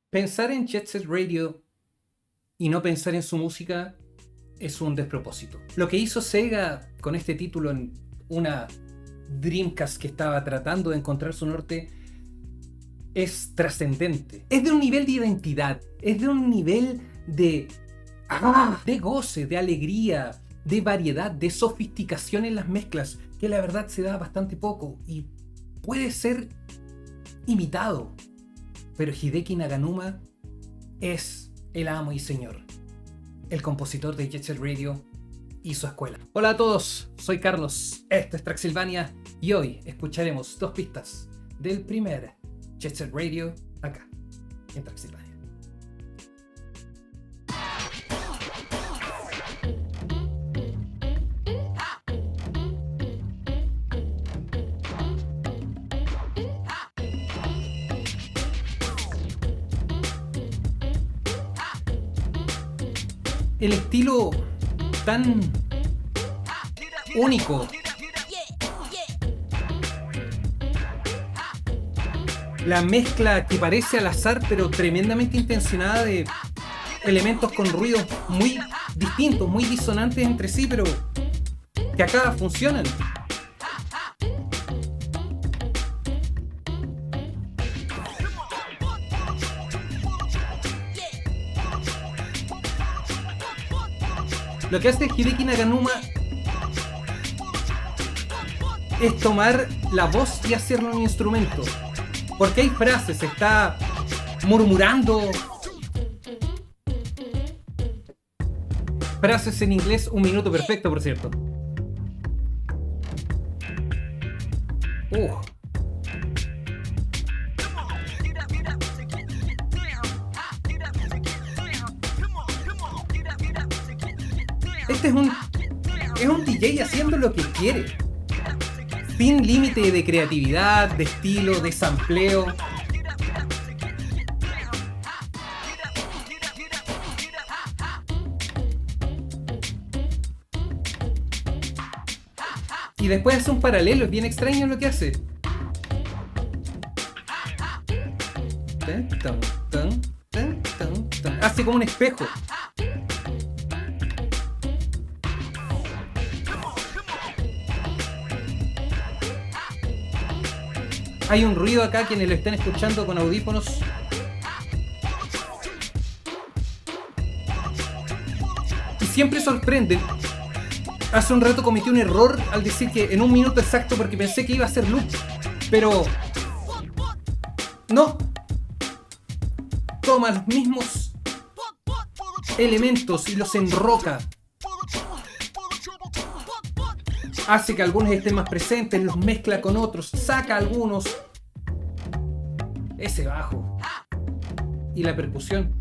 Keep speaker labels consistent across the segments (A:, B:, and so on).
A: Pensar en Jet Set Radio y no pensar en su música es un despropósito. Lo que hizo Sega con este título en una Dreamcast que estaba tratando de encontrar su norte es trascendente. Es de un nivel de identidad, es de un nivel de goce, de alegría, de variedad, de sofisticación en las mezclas, que la verdad se da bastante poco y puede ser imitado. Pero Hideki Naganuma es el amo y señor, el compositor de Jet Set Radio y su escuela. Hola a todos, soy Carlos, esto es Traxylvania y hoy escucharemos 2 pistas del primer Jet Set Radio acá, en Traxylvania. El estilo tan único, la mezcla que parece al azar pero tremendamente intencionada de elementos con ruidos muy distintos, muy disonantes entre sí, pero que acá funcionan. Lo que hace Hideki Naganuma es tomar la voz y hacerlo un instrumento. Porque hay frases, está murmurando frases en inglés, un minuto perfecto, por cierto. Este es un DJ haciendo lo que quiere, sin límite de creatividad, de estilo, de sampleo. Y después hace un paralelo, es bien extraño lo que hace. Hace como un espejo. Hay un ruido acá, quienes lo estén escuchando con audífonos. Y siempre sorprende. Hace un rato cometí un error al decir que en un minuto exacto porque pensé que iba a ser loop. Pero no. Toma los mismos elementos y los enroca. Hace que algunos estén más presentes, los mezcla con otros, saca algunos. Ese bajo. Y la percusión.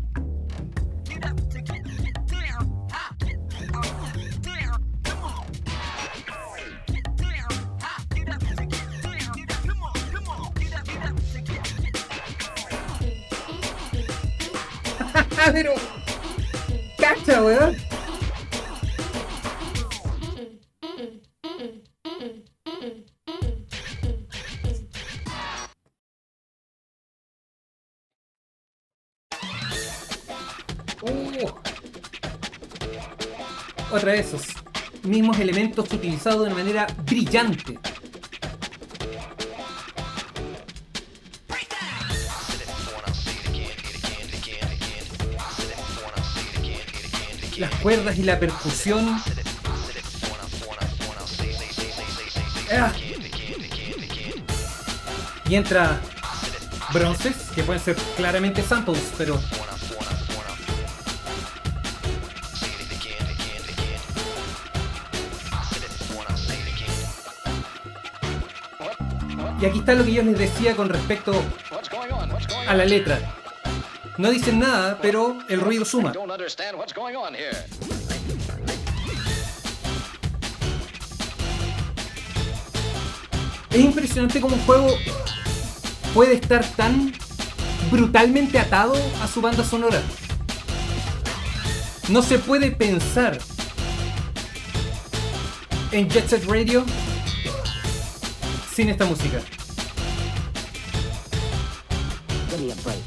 A: Pero... ¡cacha, weón! Otra de esos mismos elementos utilizados de una manera brillante. Las cuerdas y la percusión. Y entra bronces, que pueden ser claramente samples, pero y aquí está lo que yo les decía con respecto a la letra. No dicen nada, pero el ruido suma. Es impresionante cómo un juego puede estar tan brutalmente atado a su banda sonora. No se puede pensar en Jet Set Radio sin esta música.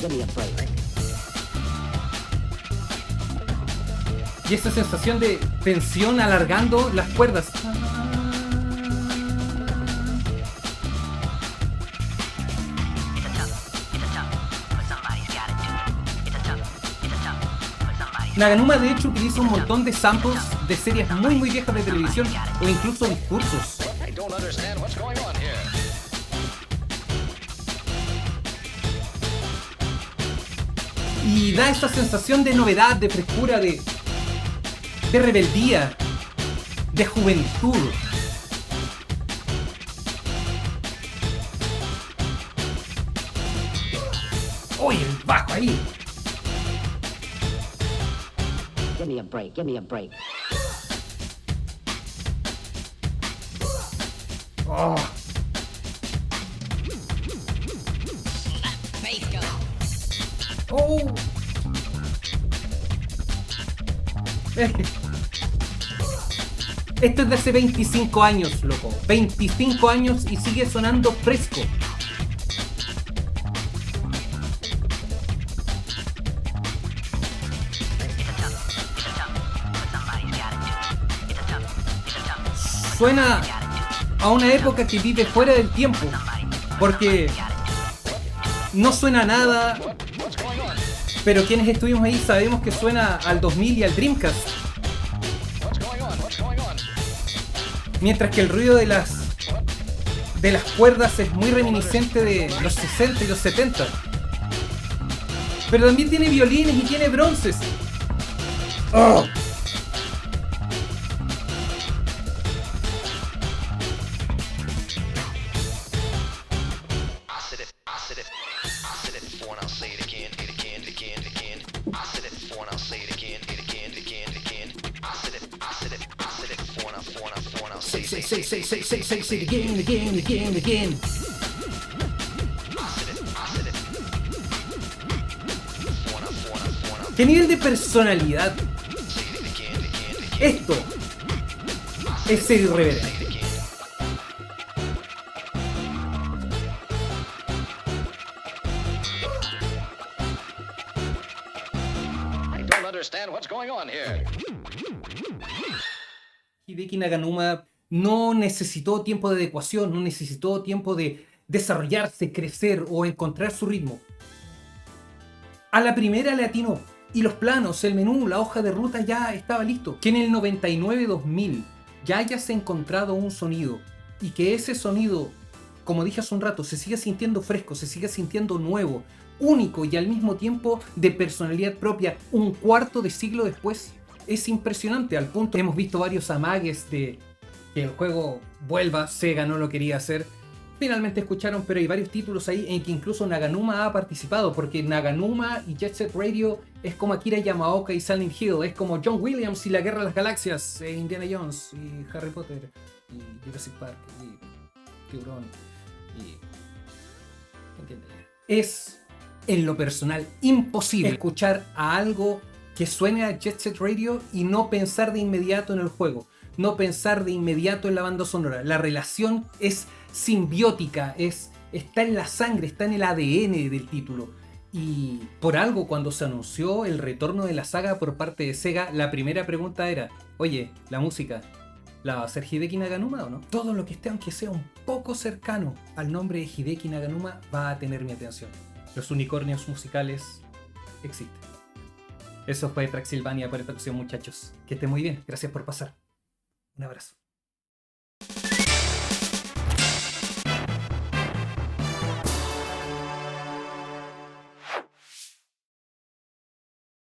B: Give me a break.
A: Y esa sensación de tensión alargando las cuerdas. Naganuma de hecho utiliza un montón de samples de series muy viejas de televisión o incluso discursos. Y da esta sensación de novedad, de frescura, de rebeldía, de juventud. ¡Uy, el bajo ahí!
B: Give me a break, give me a break.
A: Oh. Oh. Esto es de hace 25 años, loco. 25 años y sigue sonando fresco. Suena a una época que vive fuera del tiempo, porque no suena a nada, pero quienes estuvimos ahí sabemos que suena al 2000 y al Dreamcast. Mientras que el ruido de las cuerdas es muy reminiscente de los 60 y los 70. Pero también tiene violines y tiene bronces. ¡Oh! Say it again. ¿Qué nivel de personalidad? Esto es ser irreverente.
C: I don't understand what's going on here.
A: Hideki Naganuma no necesitó tiempo de adecuación, no necesitó tiempo de desarrollarse, crecer o encontrar su ritmo. A la primera le atinó. Y los planos, el menú, la hoja de ruta ya estaba listo. Que en el 99-2000 ya hayas encontrado un sonido y que ese sonido, como dije hace un rato, se siga sintiendo fresco, se siga sintiendo nuevo, único y al mismo tiempo de personalidad propia, un cuarto de siglo después, es impresionante. Al punto que hemos visto varios amagues de que el juego vuelva, Sega no lo quería hacer. Finalmente escucharon, pero hay varios títulos ahí en que incluso Naganuma ha participado, porque Naganuma y Jet Set Radio es como Akira Yamaoka y Silent Hill, es como John Williams y la Guerra de las Galaxias, Indiana Jones y Harry Potter y Jurassic Park y Tiburón y... ¿entiendes? Es, en lo personal, imposible escuchar a algo que suene a Jet Set Radio y no pensar de inmediato en el juego, no pensar de inmediato en la banda sonora. La relación es simbiótica, está en la sangre, está en el ADN del título. Y por algo, cuando se anunció el retorno de la saga por parte de Sega, la primera pregunta era: oye, ¿la música la va a hacer Hideki Naganuma o no? Todo lo que esté, aunque sea un poco cercano al nombre de Hideki Naganuma, va a tener mi atención. Los unicornios musicales existen. Eso fue Traxylvania por esta ocasión, muchachos. Que estén muy bien, gracias por pasar. Un abrazo.